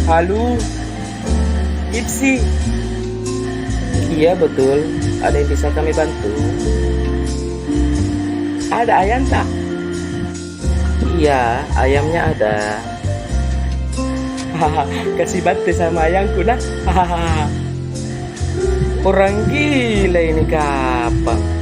Halo, Ipsi. Iya betul, ada yang bisa kami bantu? Ada ayam tak? Iya, ayamnya ada. Hahaha, kasih bantu sama ayamku dah. Hahaha. Orang gila ini kapan?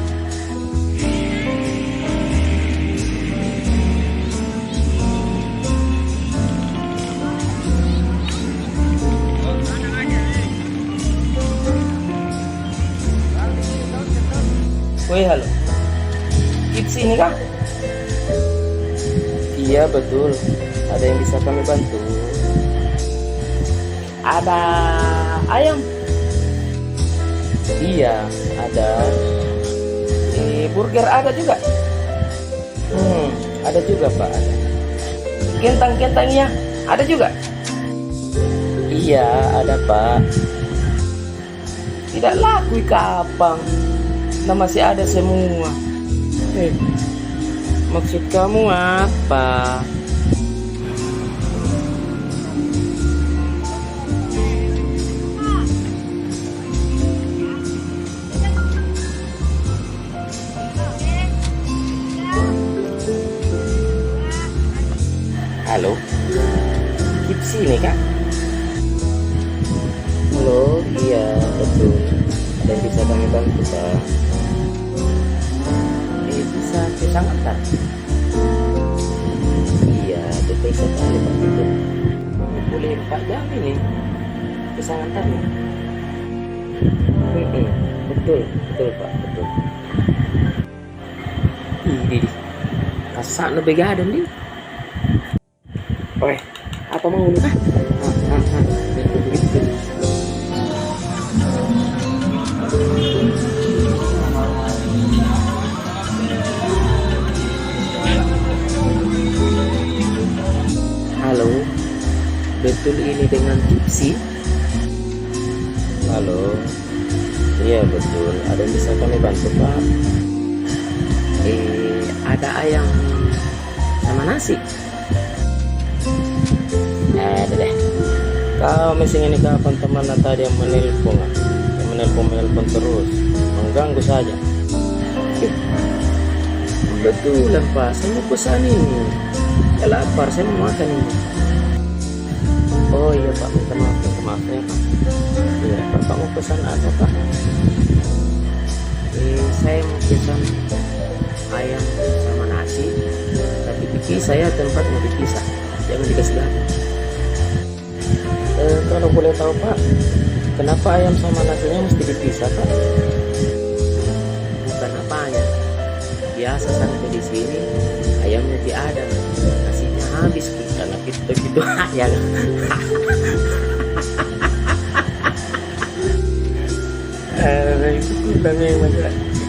Woi, halo. Ipsi ini kah? Iya betul. Ada yang bisa kami bantu? Ada ayam? Iya, ada. Burger ada juga? Ada juga Pak. Ada. Kentang-kentangnya ada juga? Iya, ada Pak. Tidak laku kapang. Nah, masih ada semua. Maksud kamu apa? Halo, Ipsi ini kak? Halo, iya betul. Ada yang bisa kami bantu Pak? Bisa pisang antar? Iya betul sekali Pak, betul. Boleh 4 jam ini pisang antarnya. Betul, betul Pak, betul. Ini kasak lebih gadon nih. Oke, apa mau nih Pak? Halo, betul ini dengan Tipsy? Halo, iya betul. Ada yang bisa kami bantu Pak? Ada ayam sama nasi. Ada deh. Kau mesin ini kapan teman tadi yang menelpon? Yang menelpon terus, mengganggu saja. Betulan Pak, saya mau pesan ini. Ya lapar, saya mau makan ini. Oh iya Pak, minta maaf ya Pak. Iya, Bapak mau pesan apa Pak? Saya mau pesan ayam sama nasi. Tapi pikir saya tempat mau dipisah, jangan dikasih garam. Kalau boleh tahu Pak, kenapa ayam sama nasinya mesti dipisah Pak? Bukan apanya, biasa sampai di sini ayamnya tidak ada, nasinya habis karena gitu ayam. Itu memang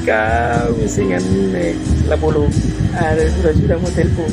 kau misingan labulu. Sudah mau telepon.